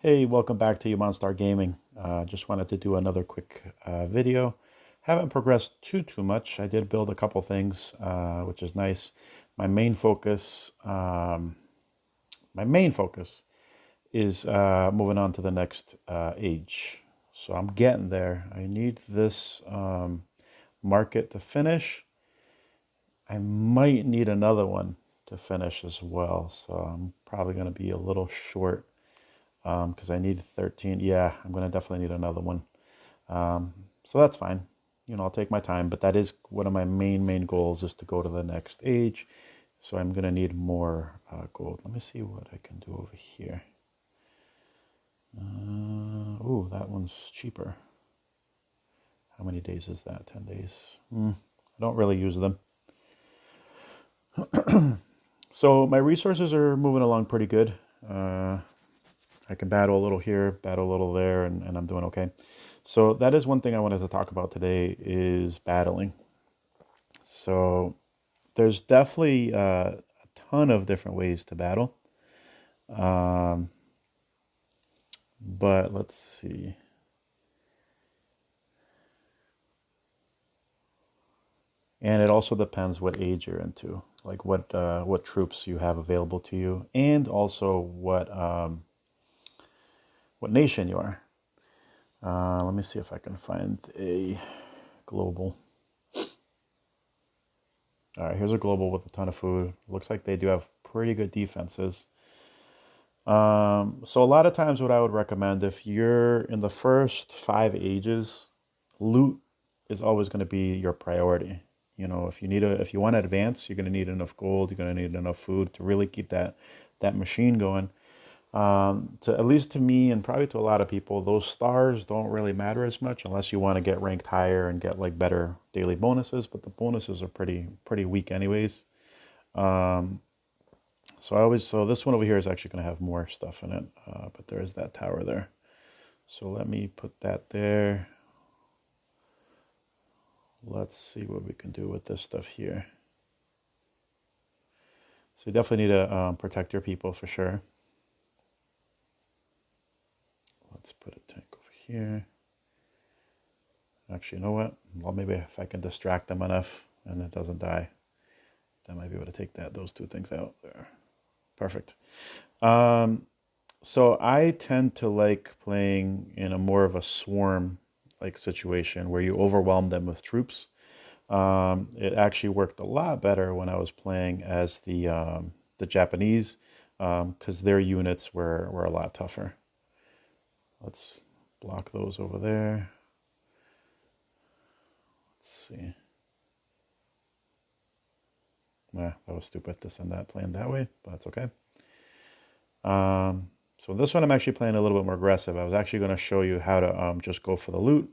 Hey, welcome back to Monstar Gaming. Just wanted to do another quick video. Haven't progressed too much. I did build a couple things, which is nice. My main focus, my main focus is moving on to the next age. So I'm getting there. I need this market to finish. I might need another one to finish as well. So I'm probably going to be a little short. Because I need 13. Yeah, I'm going to definitely need another one. So that's fine. I'll take my time, but that is one of my main goals is to go to the next age. So I'm going to need more gold. Let me see what I can do over here. Ooh, that one's cheaper. How many days is that? 10 days. I don't really use them. So my resources are moving along pretty good. I can battle a little here, battle a little there, and I'm doing okay. So that is one thing I wanted to talk about today is battling. So there's definitely a ton of different ways to battle. But let's see. And it also depends what age you're into, like what troops you have available to you, and also what nation you are. Let me see if I can find a global. All right, here's a global with a ton of food. Looks like they do have pretty good defenses. So a lot of times what I would recommend if you're in the first 5 ages, loot is always going to be your priority. If you want to advance, you're going to need enough gold, you're going to need enough food to really keep that machine going. To at least to me and probably to a lot of people, those stars don't really matter as much unless you want to get ranked higher and get like better daily bonuses. But the bonuses are pretty weak anyways. So this one over here is actually going to have more stuff in it, but there is that tower there. So let me put that there. Let's see what we can do with this stuff here. So you definitely need to protect your people for sure. Let's put a tank over here. Actually, you know what? Well, maybe if I can distract them enough and it doesn't die, then I might be able to take those two things out there. Perfect. So I tend to like playing in a more of a swarm like situation where you overwhelm them with troops. It actually worked a lot better when I was playing as the Japanese because their units were a lot tougher. Let's block those over there. Let's see. Nah, that was stupid to send that plane that way, but that's okay. So this one I'm actually playing a little bit more aggressive. I was actually going to show you how to just go for the loot.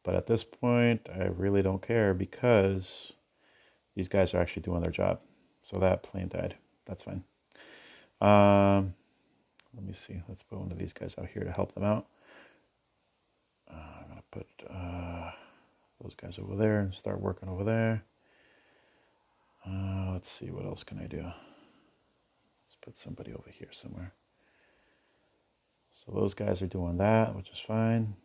But at this point, I really don't care because these guys are actually doing their job. So that plane died. That's fine. Let me see. Let's put one of these guys out here to help them out. I'm going to put those guys over there and start working over there. Let's see. What else can I do? Let's put somebody over here somewhere. So those guys are doing that, which is fine.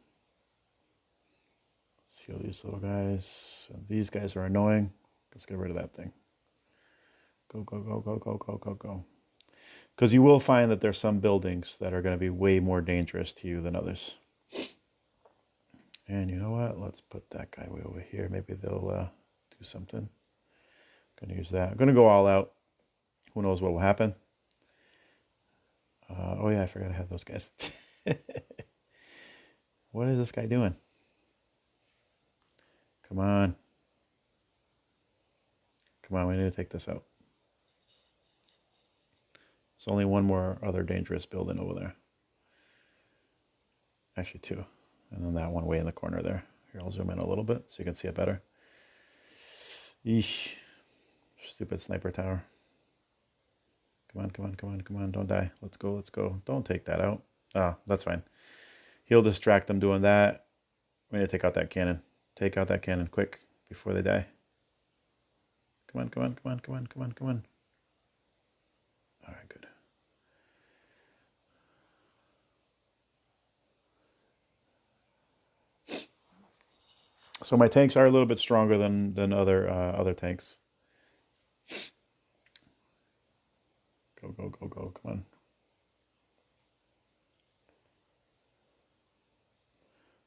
Let's heal these little guys. And these guys are annoying. Let's get rid of that thing. Go, go, go, go, go, go, go, go. Because you will find that there's some buildings that are going to be way more dangerous to you than others. And you know what? Let's put that guy way over here. Maybe they'll do something. I'm going to use that. I'm going to go all out. Who knows what will happen? Oh yeah, I forgot I have those guys. What is this guy doing? Come on. Come on, we need to take this out. There's only one more other dangerous building over there. Actually two. And then that one way in the corner there. Here, I'll zoom in a little bit so you can see it better. Eesh. Stupid sniper tower. Come on, come on, come on, come on. Don't die. Let's go, let's go. Don't take that out. Ah, that's fine. He'll distract them doing that. We need to take out that cannon. Take out that cannon quick before they die. Come on, come on, come on, come on, come on, come on. All right, good. So my tanks are a little bit stronger than other tanks. Go, go, go, go, come on.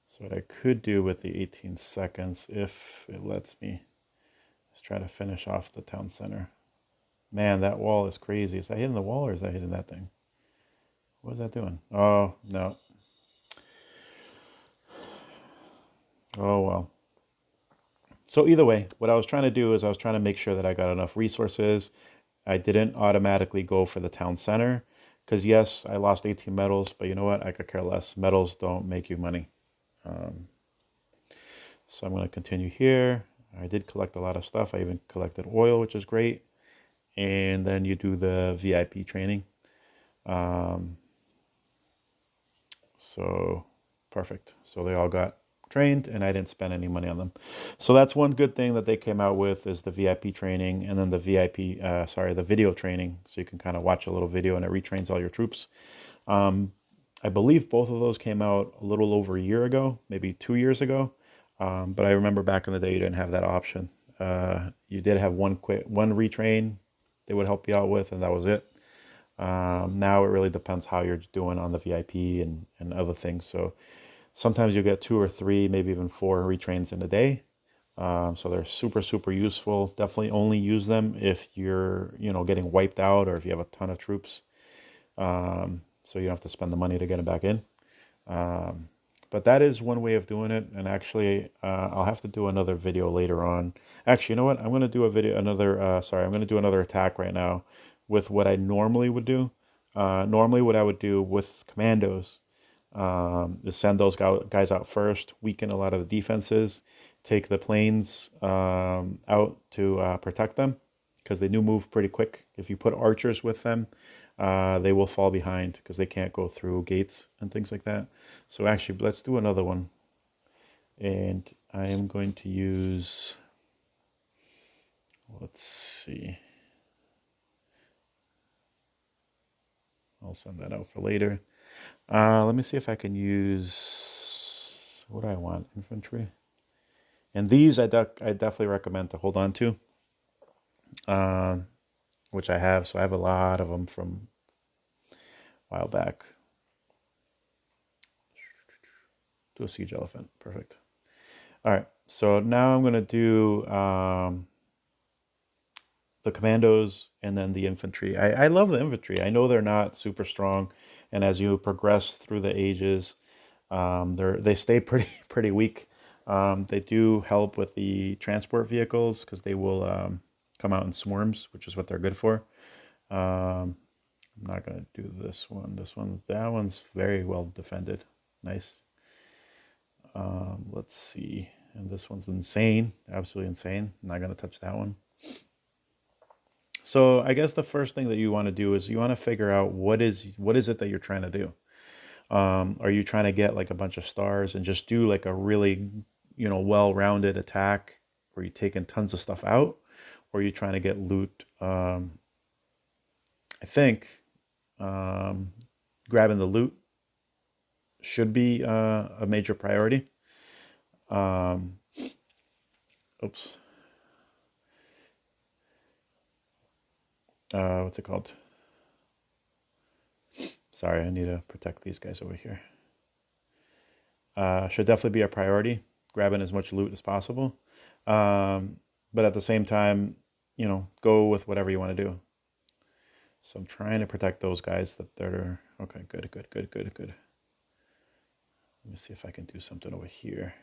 So what I could do with the 18 seconds, if it lets me, is try to finish off the town center. Man, that wall is crazy. Is that hitting the wall or is that hitting that thing? What is that doing? Oh, no. Oh, well. So either way, what I was trying to do is I was trying to make sure that I got enough resources. I didn't automatically go for the town center because yes, I lost 18 medals, but you know what? I could care less. Medals don't make you money. So I'm going to continue here. I did collect a lot of stuff. I even collected oil, which is great. And then you do the VIP training. So perfect. So they all got trained and I didn't spend any money on them. So that's one good thing that they came out with is the VIP training and then the the video training. So you can kind of watch a little video and it retrains all your troops. I believe both of those came out a little over a year ago, maybe 2 years ago. But I remember back in the day, you didn't have that option. You did have one retrain they would help you out with, and that was it. Now it really depends how you're doing on the VIP and other things. So sometimes you get 2 or 3, maybe even 4 retrains in a day. So they're super, super useful. Definitely only use them if you're, getting wiped out or if you have a ton of troops. So you don't have to spend the money to get them back in. But that is one way of doing it. And actually, I'll have to do another video later on. Actually, you know what? I'm going to do I'm going to do another attack right now with what I normally would do. Normally what I would do with commandos is send those guys out first, weaken a lot of the defenses, take the planes out to protect them because they do move pretty quick. If you put archers with them, they will fall behind because they can't go through gates and things like that. So actually, let's do another one. And I am going to use, let's see. I'll send that out for later. Let me see if I can use, what do I want? Infantry. And these I definitely recommend to hold on to, which I have. So I have a lot of them from a while back. Do a siege elephant. Perfect. All right. So now I'm going to do the commandos and then the infantry. I love the infantry. I know they're not super strong. And as you progress through the ages, they stay pretty weak. They do help with the transport vehicles because they will come out in swarms, which is what they're good for. I'm not going to do this one. That one's very well defended. Nice. Let's see. And this one's insane. Absolutely insane. I'm not going to touch that one. So I guess the first thing that you want to do is you want to figure out what is it that you're trying to do. Are you trying to get like a bunch of stars and just do like a really, well-rounded attack where you're taking tons of stuff out? Or are you trying to get loot? I think grabbing the loot should be a major priority. Oops. What's it called? Sorry, I need to protect these guys over here. Should definitely be a priority, grabbing as much loot as possible. But at the same time, go with whatever you want to do. So I'm trying to protect those guys that they're... Okay, good. Let me see if I can do something over here,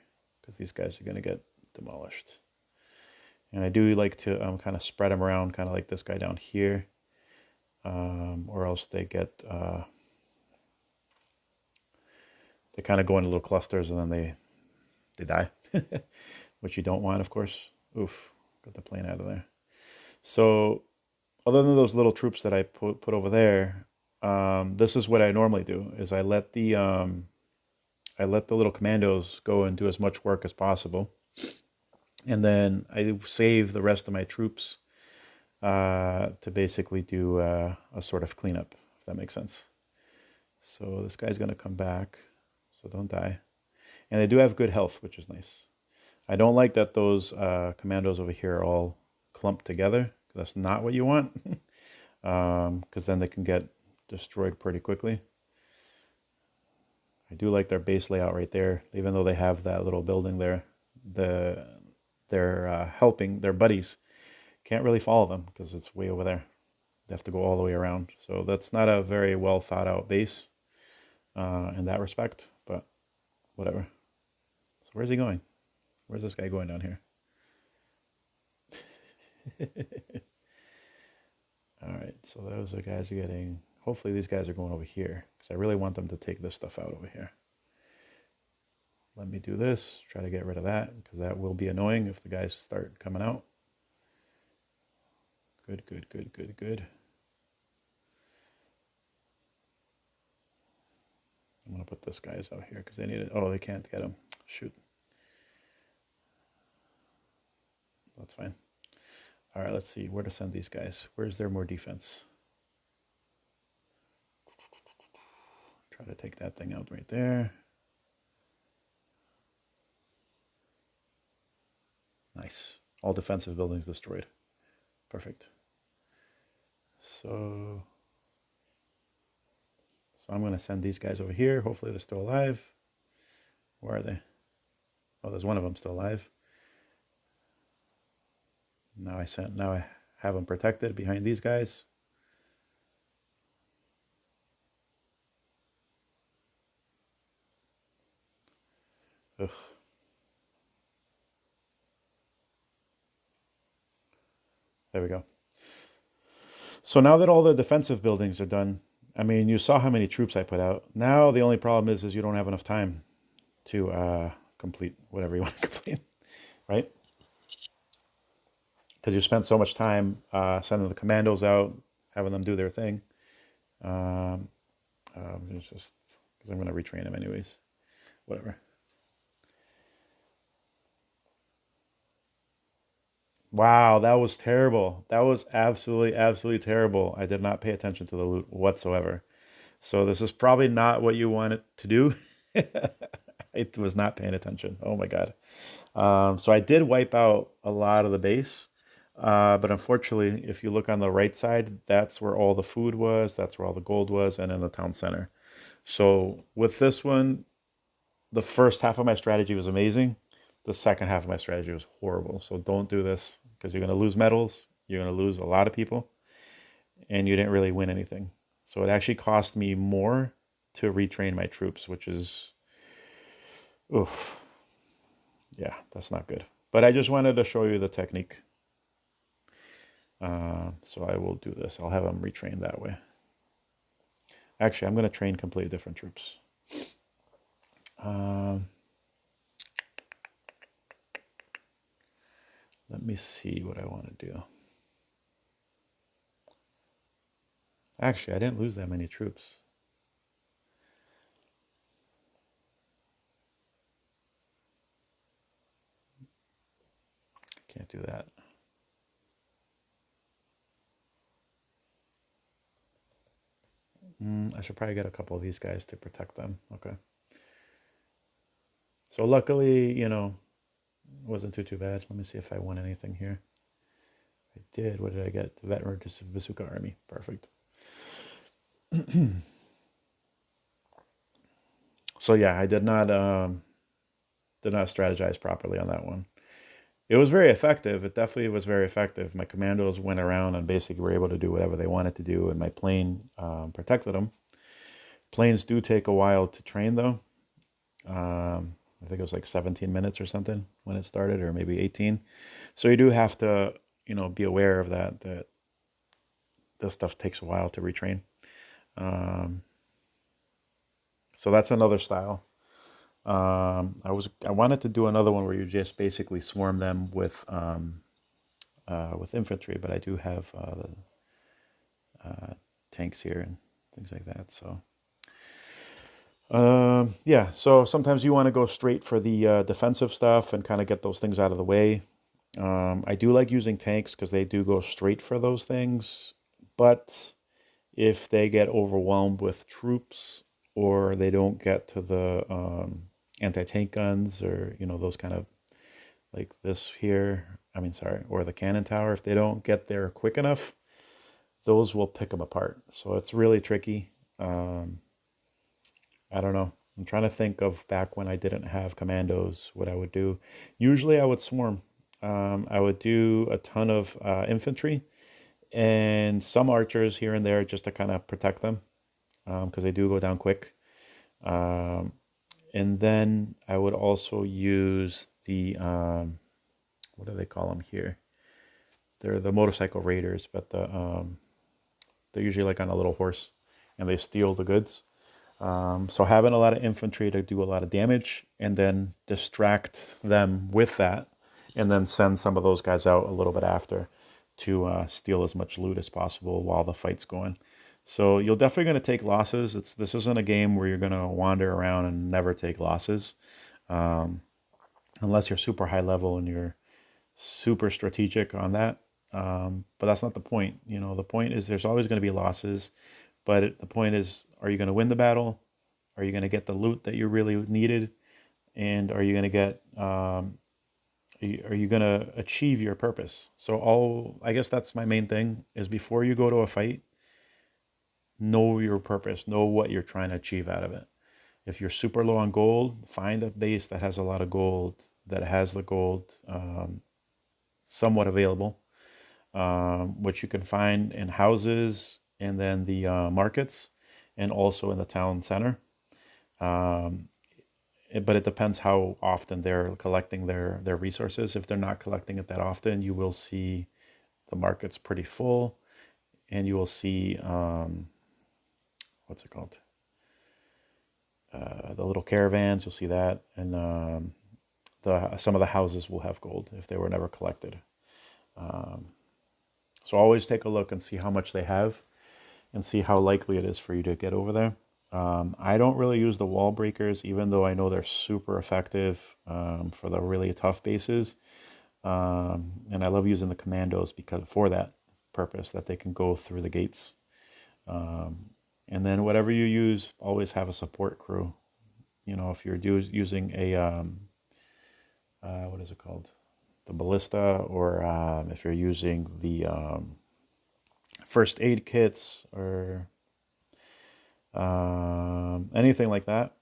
because these guys are going to get demolished. And I do like to kind of spread them around, kind of like this guy down here, or else they get... they kind of go in little clusters and then they die, which you don't want, of course. Oof, got the plane out of there. So other than those little troops that I put over there, this is what I normally do, is I let the little commandos go and do as much work as possible. And then I save the rest of my troops to basically do a sort of cleanup, if that makes sense. So this guy's going to come back, so don't die. And they do have good health, which is nice. I don't like that those commandos over here are all clumped together. That's not what you want, because then they can get destroyed pretty quickly. I do like their base layout right there, even though they have that little building there. They're helping their buddies. Can't really follow them because it's way over there. They have to go all the way around. So that's not a very well thought out base in that respect, but whatever. So where's he going? Where's this guy going down here? All right, so those are guys are getting, hopefully these guys are going over here because I really want them to take this stuff out over here. Let me do this, try to get rid of that because that will be annoying if the guys start coming out. Good, good, good, good, good. I'm going to put this guys out here because they need it. Oh, they can't get him. Shoot. That's fine. All right, let's see where to send these guys. Where's there more defense? Try to take that thing out right there. Nice. All defensive buildings destroyed. Perfect. So I'm going to send these guys over here. Hopefully they're still alive. Where are they? Oh, there's one of them still alive. Now I have them protected behind these guys. Ugh. There we go. So now that all the defensive buildings are done, I mean, you saw how many troops I put out. Now the only problem is you don't have enough time to complete whatever you want to complete, right? Because you spent so much time sending the commandos out, having them do their thing. It's just because I'm going to retrain them anyways. Whatever. Wow, that was terrible. That was absolutely, absolutely terrible. I did not pay attention to the loot whatsoever. So this is probably not what you want it to do. I was not paying attention. Oh my God. So I did wipe out a lot of the base. But unfortunately, if you look on the right side, that's where all the food was. That's where all the gold was, and in the town center. So with this one, the first half of my strategy was amazing. The second half of my strategy was horrible. So don't do this because you're going to lose medals. You're going to lose a lot of people, and you didn't really win anything. So it actually cost me more to retrain my troops, which is, oof, yeah, that's not good. But I just wanted to show you the technique. So I will do this. I'll have them retrain that way. Actually, I'm going to train completely different troops. Let me see what I want to do. Actually, I didn't lose that many troops. Can't do that. I should probably get a couple of these guys to protect them. Okay. So luckily, you know, it wasn't too bad. Let me see if I won anything here. I did. What did I get? The Veteran Bazooka Army. Perfect. So yeah, I did not strategize properly on that one. It was very effective. It definitely was very effective. My commandos went around and basically were able to do whatever they wanted to do, and my plane protected them. Planes do take a while to train, though. I think it was like 17 minutes or something when it started, or maybe 18. So you do have to, you know, be aware of that this stuff takes a while to retrain. So that's another style. I wanted to do another one where you just basically swarm them with infantry, but I do have tanks here and things like that. So yeah, so sometimes you want to go straight for the defensive stuff and kind of get those things out of the way. I do like using tanks because they do go straight for those things, but if they get overwhelmed with troops or they don't get to the anti-tank guns or, you know, those kind of like this here, I mean, sorry, or the cannon tower, if they don't get there quick enough, those will pick them apart. So it's really tricky. Um, I don't know. I'm trying to think of back when I didn't have commandos, what I would do. Usually I would swarm. I would do a ton of infantry and some archers here and there just to kind of protect them because they do go down quick. Um, and then I would also use the, what do they call them here? They're the motorcycle raiders, but they're usually like on a little horse and they steal the goods. So having a lot of infantry to do a lot of damage and then distract them with that and then send some of those guys out a little bit after to steal as much loot as possible while the fight's going. So you're definitely going to take losses. This isn't a game where you're going to wander around and never take losses, unless you're super high level and you're super strategic on that. But that's not the point. You know, the point is there's always going to be losses, but the point is, are you going to win the battle? Are you going to get the loot that you really needed? And are you going to get, are you going to achieve your purpose? So I guess that's my main thing is before you go to a fight, know your purpose, know what you're trying to achieve out of it. If you're super low on gold, find a base that has a lot of gold, that has the gold somewhat available, which you can find in houses and then the markets and also in the town center. But it depends how often they're collecting their resources. If they're not collecting it that often, you will see the market's pretty full and you will see, what's it called? The little caravans, you'll see that. And some of the houses will have gold if they were never collected. So always take a look and see how much they have and see how likely it is for you to get over there. I don't really use the wall breakers, even though I know they're super effective for the really tough bases. And I love using the commandos because for that purpose, that they can go through the gates. And then whatever you use, always have a support crew. You know, if you're using a, what is it called? The ballista, or if you're using the first aid kits or anything like that,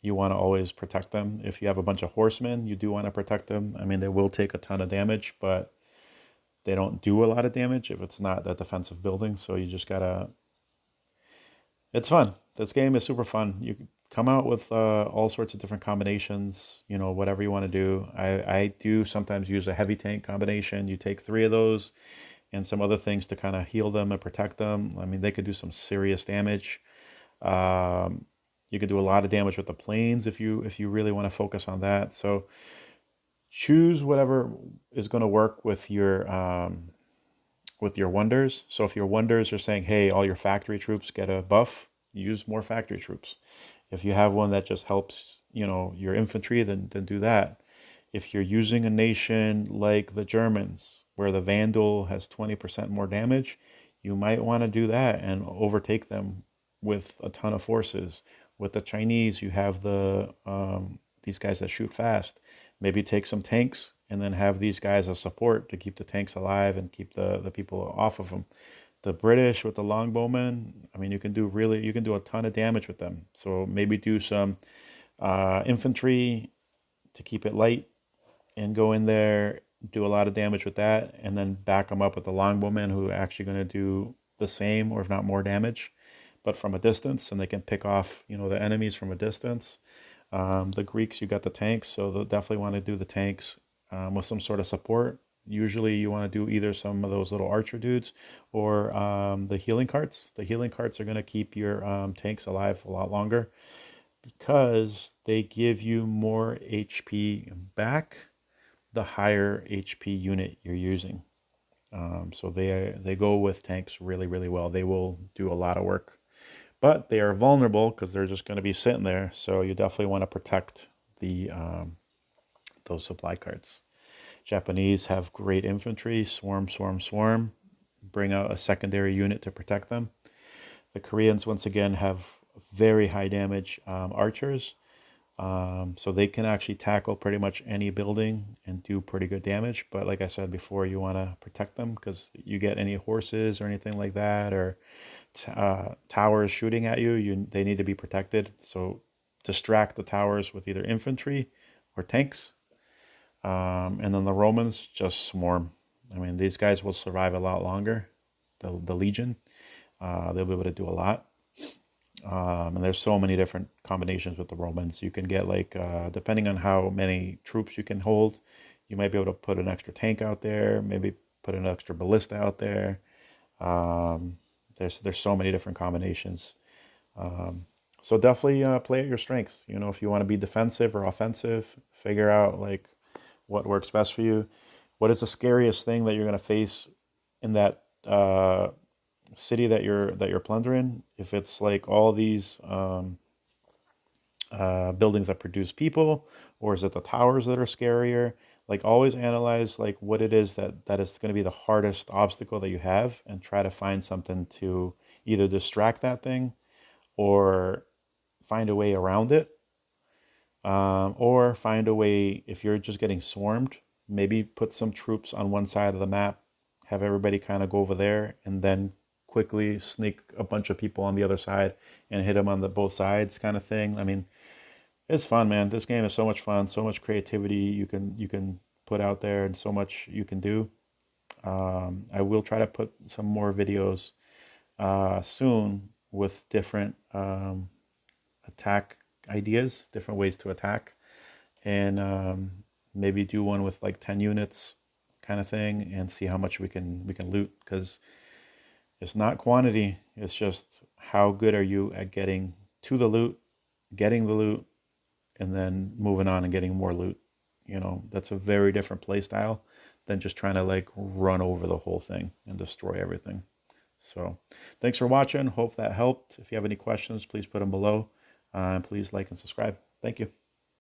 you want to always protect them. If you have a bunch of horsemen, you do want to protect them. I mean, they will take a ton of damage, but they don't do a lot of damage if it's not that defensive building. So you just gotta, it's fun. This game is super fun. You can come out with all sorts of different combinations, you know, whatever you want to do. I do sometimes use a heavy tank combination. You take 3 of those and some other things to kind of heal them and protect them. I mean, they could do some serious damage. You could do a lot of damage with the planes if you really want to focus on that. So choose whatever is going to work with your wonders. So if your wonders are saying, hey, all your factory troops get a buff, use more factory troops. If you have one that just helps, you know, your infantry, then do that. If you're using a nation like the Germans, where the Vandal has 20% more damage, you might want to do that and overtake them with a ton of forces. With the Chinese, you have these guys that shoot fast. Maybe take some tanks and then have these guys as support to keep the tanks alive and keep the people off of them. The British with the longbowmen, I mean, you can do a ton of damage with them. So maybe do some infantry to keep it light and go in there, do a lot of damage with that, and then back them up with the longbowmen who are actually going to do the same or if not more damage, but from a distance, and they can pick off, you know, the enemies from a distance. The Greeks, you got the tanks, so they'll definitely want to do the tanks with some sort of support. Usually you want to do either some of those little archer dudes or the healing carts. The healing carts are going to keep your tanks alive a lot longer because they give you more HP back the higher HP unit you're using. So they go with tanks really, really well. They will do a lot of work. But they are vulnerable because they're just going to be sitting there. So you definitely want to protect the those supply carts. Japanese have great infantry, swarm, swarm, swarm. Bring out a secondary unit to protect them. The Koreans, once again, have very high damage archers. So they can actually tackle pretty much any building and do pretty good damage. But like I said before, you want to protect them because you get any horses or anything like that, or towers shooting at you, they need to be protected. So distract the towers with either infantry or tanks. And then the Romans just swarm. I mean, these guys will survive a lot longer. The Legion, they'll be able to do a lot. And there's so many different combinations with the Romans. You can get like, depending on how many troops you can hold, you might be able to put an extra tank out there, maybe put an extra ballista out there. There's so many different combinations. So definitely play at your strengths. You know, if you want to be defensive or offensive, figure out like what works best for you. What is the scariest thing that you're going to face in that city that you're plundering? If it's like all these buildings that produce people, or is it the towers that are scarier? Like always analyze like what it is that is going to be the hardest obstacle that you have, and try to find something to either distract that thing or find a way around it, or find a way, if you're just getting swarmed, maybe put some troops on one side of the map, have everybody kind of go over there, and then quickly sneak a bunch of people on the other side and hit them on the both sides kind of thing. I mean, it's fun, man. This game is so much fun, so much creativity you can put out there, and so much you can do. I will try to put some more videos soon with different attack ideas, different ways to attack, and maybe do one with like 10 units kind of thing, and see how much we can loot, because it's not quantity, it's just how good are you at getting to the loot, getting the loot, and then moving on and getting more loot. You know, that's a very different play style than just trying to like run over the whole thing and destroy everything. So thanks for watching. Hope that helped. If you have any questions, please put them below. And please like and subscribe. Thank you.